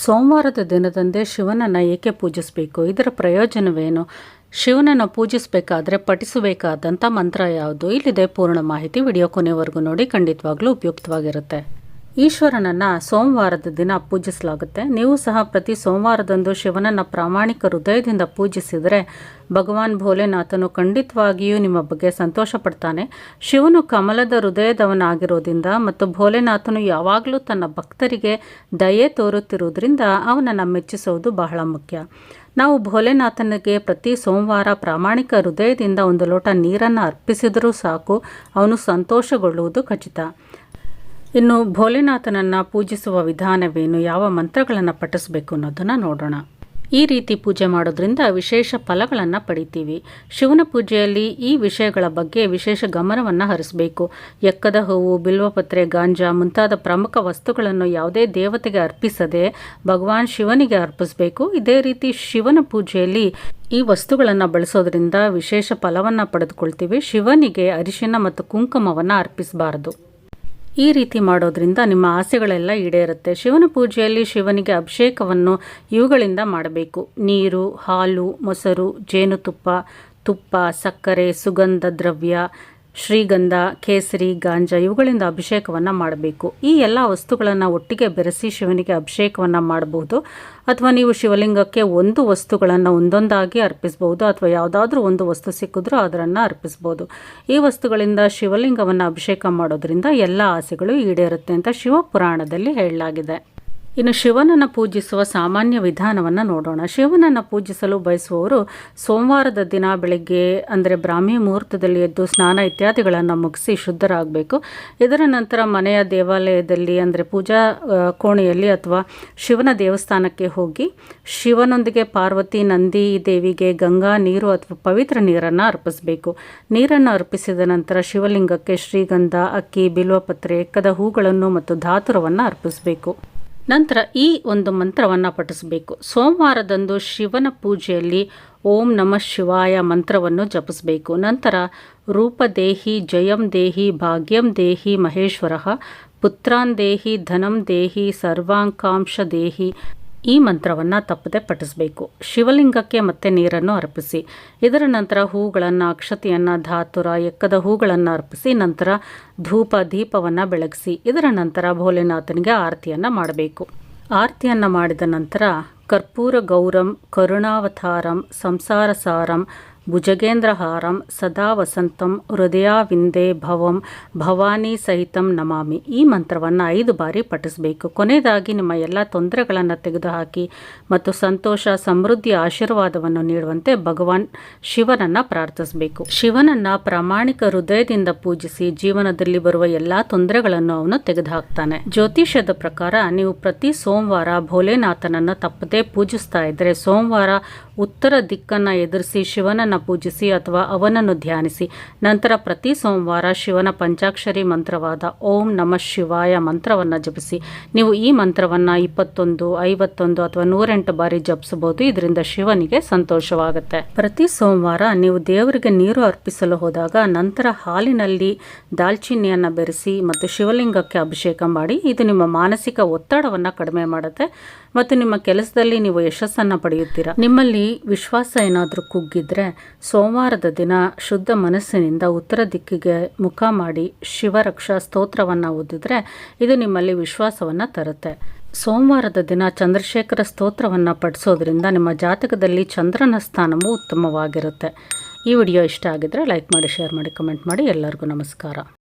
ಸೋಮವಾರದ ದಿನದಂದೇ ಶಿವನನ್ನು ಏಕೆ ಪೂಜಿಸಬೇಕು? ಇದರ ಪ್ರಯೋಜನವೇನು? ಶಿವನನ್ನು ಪೂಜಿಸಬೇಕಾದ್ರೆ ಪಠಿಸಬೇಕಾದಂಥ ಮಂತ್ರ ಯಾವುದು? ಇಲ್ಲಿದೆ ಪೂರ್ಣ ಮಾಹಿತಿ. ವಿಡಿಯೋ ಕೊನೆವರೆಗೂ ನೋಡಿ, ಖಂಡಿತವಾಗ್ಲೂ ಉಪಯುಕ್ತವಾಗಿರುತ್ತೆ. ಈಶ್ವರನನ್ನು ಸೋಮವಾರದ ದಿನ ಪೂಜಿಸಲಾಗುತ್ತೆ. ನೀವು ಸಹ ಪ್ರತಿ ಸೋಮವಾರದಂದು ಶಿವನನ್ನು ಪ್ರಾಮಾಣಿಕ ಹೃದಯದಿಂದ ಪೂಜಿಸಿದರೆ ಭಗವಾನ್ ಭೋಲೆನಾಥನು ಖಂಡಿತವಾಗಿಯೂ ನಿಮ್ಮ ಬಗ್ಗೆ ಸಂತೋಷ ಪಡ್ತಾನೆ. ಶಿವನು ಕಮಲದ ಹೃದಯದವನಾಗಿರೋದ್ರಿಂದ ಮತ್ತು ಭೋಲೆನಾಥನು ಯಾವಾಗಲೂ ತನ್ನ ಭಕ್ತರಿಗೆ ದಯೆ ತೋರುತ್ತಿರುವುದರಿಂದ ಅವನನ್ನು ಮೆಚ್ಚಿಸುವುದು ಬಹಳ ಮುಖ್ಯ. ನಾವು ಭೋಲೆನಾಥನಿಗೆ ಪ್ರತಿ ಸೋಮವಾರ ಪ್ರಾಮಾಣಿಕ ಹೃದಯದಿಂದ ಒಂದು ಲೋಟ ನೀರನ್ನು ಅರ್ಪಿಸಿದರೂ ಸಾಕು, ಅವನು ಸಂತೋಷಗೊಳ್ಳುವುದು ಖಚಿತ. ಇನ್ನು ಭೋಲೆನಾಥನನ್ನು ಪೂಜಿಸುವ ವಿಧಾನವೇನು, ಯಾವ ಮಂತ್ರಗಳನ್ನು ಪಠಿಸಬೇಕು ಅನ್ನೋದನ್ನು ನೋಡೋಣ. ಈ ರೀತಿ ಪೂಜೆ ಮಾಡೋದ್ರಿಂದ ವಿಶೇಷ ಫಲಗಳನ್ನು ಪಡಿತೀವಿ. ಶಿವನ ಪೂಜೆಯಲ್ಲಿ ಈ ವಿಷಯಗಳ ಬಗ್ಗೆ ವಿಶೇಷ ಗಮನವನ್ನು ಹರಿಸಬೇಕು. ಎಕ್ಕದ ಹೂವು, ಬಿಲ್ವಪತ್ರೆ, ಗಾಂಜಾ ಮುಂತಾದ ಪ್ರಮುಖ ವಸ್ತುಗಳನ್ನು ಯಾವುದೇ ದೇವತೆಗೆ ಅರ್ಪಿಸದೆ ಭಗವಾನ್ ಶಿವನಿಗೆ ಅರ್ಪಿಸಬೇಕು. ಇದೇ ರೀತಿ ಶಿವನ ಪೂಜೆಯಲ್ಲಿ ಈ ವಸ್ತುಗಳನ್ನು ಬಳಸೋದ್ರಿಂದ ವಿಶೇಷ ಫಲವನ್ನು ಪಡೆದುಕೊಳ್ತೀವಿ. ಶಿವನಿಗೆ ಅರಿಶಿನ ಮತ್ತು ಕುಂಕುಮವನ್ನು ಅರ್ಪಿಸಬಾರದು. ಈ ರೀತಿ ಮಾಡೋದ್ರಿಂದ ನಿಮ್ಮ ಆಸೆಗಳೆಲ್ಲ ಈಡೇರುತ್ತೆ. ಶಿವನ ಪೂಜೆಯಲ್ಲಿ ಶಿವನಿಗೆ ಅಭಿಷೇಕವನ್ನು ಇವುಗಳಿಂದ ಮಾಡಬೇಕು: ನೀರು, ಹಾಲು, ಮೊಸರು, ಜೇನುತುಪ್ಪ, ತುಪ್ಪ, ಸಕ್ಕರೆ, ಸುಗಂಧ ದ್ರವ್ಯ, ಶ್ರೀಗಂಧ, ಕೇಸರಿ, ಗಾಂಜಾ ಇವುಗಳಿಂದ ಅಭಿಷೇಕವನ್ನು ಮಾಡಬೇಕು. ಈ ಎಲ್ಲ ವಸ್ತುಗಳನ್ನು ಒಟ್ಟಿಗೆ ಬೆರೆಸಿ ಶಿವನಿಗೆ ಅಭಿಷೇಕವನ್ನು ಮಾಡಬಹುದು. ಅಥವಾ ನೀವು ಶಿವಲಿಂಗಕ್ಕೆ ಒಂದು ವಸ್ತುಗಳನ್ನು ಒಂದೊಂದಾಗಿ ಅರ್ಪಿಸಬಹುದು, ಅಥವಾ ಯಾವುದಾದ್ರೂ ಒಂದು ವಸ್ತು ಸಿಕ್ಕಿದ್ರೂ ಅದನ್ನು ಅರ್ಪಿಸ್ಬೋದು. ಈ ವಸ್ತುಗಳಿಂದ ಶಿವಲಿಂಗವನ್ನು ಅಭಿಷೇಕ ಮಾಡೋದ್ರಿಂದ ಎಲ್ಲ ಆಸೆಗಳು ಈಡೇರುತ್ತೆ ಅಂತ ಶಿವಪುರಾಣದಲ್ಲಿ ಹೇಳಲಾಗಿದೆ. ಇನ್ನು ಶಿವನನ್ನು ಪೂಜಿಸುವ ಸಾಮಾನ್ಯ ವಿಧಾನವನ್ನು ನೋಡೋಣ. ಶಿವನನ್ನು ಪೂಜಿಸಲು ಬಯಸುವವರು ಸೋಮವಾರದ ದಿನ ಬೆಳಗ್ಗೆ ಅಂದರೆ ಬ್ರಾಹ್ಮಿ ಮುಹೂರ್ತದಲ್ಲಿ ಎದ್ದು ಸ್ನಾನ ಇತ್ಯಾದಿಗಳನ್ನು ಮುಗಿಸಿ ಶುದ್ಧರಾಗಬೇಕು. ಇದರ ನಂತರ ಮನೆಯ ದೇವಾಲಯದಲ್ಲಿ ಅಂದರೆ ಪೂಜಾ ಕೋಣೆಯಲ್ಲಿ ಅಥವಾ ಶಿವನ ದೇವಸ್ಥಾನಕ್ಕೆ ಹೋಗಿ ಶಿವನೊಂದಿಗೆ ಪಾರ್ವತಿ, ನಂದಿ ದೇವಿಗೆ ಗಂಗಾ ನೀರು ಅಥವಾ ಪವಿತ್ರ ನೀರನ್ನು ಅರ್ಪಿಸಬೇಕು. ನೀರನ್ನು ಅರ್ಪಿಸಿದ ನಂತರ ಶಿವಲಿಂಗಕ್ಕೆ ಶ್ರೀಗಂಧ, ಅಕ್ಕಿ, ಬಿಲ್ವಪತ್ರೆ, ಎಕ್ಕದ ಹೂಗಳನ್ನು ಮತ್ತು ಧಾತುರವನ್ನು ಅರ್ಪಿಸಬೇಕು. ನಂತರ ಈ ಒಂದು ಮಂತ್ರವನ್ನು ಪಠಿಸಬೇಕು. ಸೋಮವಾರದಂದು ಶಿವನ ಪೂಜೆಯಲ್ಲಿ ಓಂ ನಮಃ ಶಿವಾಯ ಮಂತ್ರವನ್ನು ಜಪಿಸಬೇಕು. ನಂತರ ರೂಪದೇಹಿ, ಜಯಂ ದೇಹಿ, ಭಾಗ್ಯಂ ದೇಹಿ ಮಹೇಶ್ವರಃ, ಪುತ್ರಾನ್ ದೇಹಿ, ಧನಂ ದೇಹಿ, ಸರ್ವಾಂಕಾಂಶ ದೇಹಿ ಈ ಮಂತ್ರವನ್ನು ತಪ್ಪದೆ ಪಠಿಸಬೇಕು. ಶಿವಲಿಂಗಕ್ಕೆ ಮತ್ತೆ ನೀರನ್ನು ಅರ್ಪಿಸಿ. ಇದರ ನಂತರ ಹೂಗಳನ್ನು, ಅಕ್ಷತೆಯನ್ನು, ಧಾತುರ, ಎಕ್ಕದ ಹೂಗಳನ್ನು ಅರ್ಪಿಸಿ ನಂತರ ಧೂಪ ದೀಪವನ್ನು ಬೆಳಗಿಸಿ. ಇದರ ನಂತರ ಭೋಲೆನಾಥನಿಗೆ ಆರತಿಯನ್ನು ಮಾಡಬೇಕು. ಆರತಿಯನ್ನು ಮಾಡಿದ ನಂತರ ಕರ್ಪೂರ ಗೌರಂ ಕರುಣಾವತಾರಂ ಸಂಸಾರ ಸಾರಂ ಭುಜಗೇಂದ್ರಹಾರಂ ಸದಾ ವಸಂತಂ ಹೃದಯಾವಿಂದೇ ಭವಂ ಭವಾನಿ ಸಹಿತಂ ನಮಾಮಿ ಈ ಮಂತ್ರವನ್ನು 5 ಬಾರಿ ಪಠಿಸಬೇಕು. ಕೊನೆಯದಾಗಿ ನಿಮ್ಮ ಎಲ್ಲ ತೊಂದರೆಗಳನ್ನು ತೆಗೆದುಹಾಕಿ ಮತ್ತು ಸಂತೋಷ, ಸಮೃದ್ಧಿ, ಆಶೀರ್ವಾದವನ್ನು ನೀಡುವಂತೆ ಭಗವಾನ್ ಶಿವನನ್ನು ಪ್ರಾರ್ಥಿಸಬೇಕು. ಶಿವನನ್ನು ಪ್ರಾಮಾಣಿಕ ಹೃದಯದಿಂದ ಪೂಜಿಸಿ ಜೀವನದಲ್ಲಿ ಬರುವ ಎಲ್ಲ ತೊಂದರೆಗಳನ್ನು ಅವನು ತೆಗೆದುಹಾಕ್ತಾನೆ. ಜ್ಯೋತಿಷ್ಯದ ಪ್ರಕಾರ ನೀವು ಪ್ರತಿ ಸೋಮವಾರ ಭೋಲೆನಾಥನನ್ನು ತಪ್ಪದೇ ಪೂಜಿಸ್ತಾ ಇದ್ದರೆ ಸೋಮವಾರ ಉತ್ತರ ದಿಕ್ಕನ್ನು ಎದುರಿಸಿ ಶಿವನನ್ನು ಪೂಜಿಸಿ ಅಥವಾ ಅವನನ್ನು ಧ್ಯಾನಿಸಿ. ನಂತರ ಪ್ರತಿ ಸೋಮವಾರ ಶಿವನ ಪಂಚಾಕ್ಷರಿ ಮಂತ್ರವಾದ ಓಂ ನಮಃ ಶಿವಾಯ ಮಂತ್ರವನ್ನು ಜಪಿಸಿ. ನೀವು ಈ ಮಂತ್ರವನ್ನು 21, 51 ಅಥವಾ 108 ಬಾರಿ ಜಪಿಸಬಹುದು. ಇದರಿಂದ ಶಿವನಿಗೆ ಸಂತೋಷವಾಗುತ್ತೆ. ಪ್ರತಿ ಸೋಮವಾರ ನೀವು ದೇವರಿಗೆ ನೀರು ಅರ್ಪಿಸಲು ಹೋದಾಗ ನಂತರ ಹಾಲಿನಲ್ಲಿ ದಾಲ್ಚಿನ್ನಿಯನ್ನು ಬೆರೆಸಿ ಮತ್ತು ಶಿವಲಿಂಗಕ್ಕೆ ಅಭಿಷೇಕ ಮಾಡಿ. ಇದು ನಿಮ್ಮ ಮಾನಸಿಕ ಒತ್ತಡವನ್ನು ಕಡಿಮೆ ಮಾಡುತ್ತೆ ಮತ್ತು ನಿಮ್ಮ ಕೆಲಸದಲ್ಲಿ ನೀವು ಯಶಸ್ಸನ್ನು ಪಡೆಯುತ್ತೀರಾ. ನಿಮ್ಮಲ್ಲಿ ವಿಶ್ವಾಸ ಏನಾದರೂ ಕುಗ್ಗಿದ್ರೆ ಸೋಮವಾರದ ದಿನ ಶುದ್ಧ ಮನಸ್ಸಿನಿಂದ ಉತ್ತರ ದಿಕ್ಕಿಗೆ ಮುಖ ಮಾಡಿ ಶಿವರಕ್ಷಾ ಸ್ತೋತ್ರವನ್ನು ಓದಿದ್ರೆ ಇದು ನಿಮ್ಮಲ್ಲಿ ವಿಶ್ವಾಸವನ್ನು ತರುತ್ತೆ. ಸೋಮವಾರದ ದಿನ ಚಂದ್ರಶೇಖರ ಸ್ತೋತ್ರವನ್ನು ಪಠಿಸೋದ್ರಿಂದ ನಿಮ್ಮ ಜಾತಕದಲ್ಲಿ ಚಂದ್ರನ ಸ್ಥಾನವೂ ಉತ್ತಮವಾಗಿರುತ್ತೆ. ಈ ವಿಡಿಯೋ ಇಷ್ಟ ಆಗಿದ್ರೆ ಲೈಕ್ ಮಾಡಿ, ಶೇರ್ ಮಾಡಿ, ಕಮೆಂಟ್ ಮಾಡಿ. ಎಲ್ಲರಿಗೂ ನಮಸ್ಕಾರ.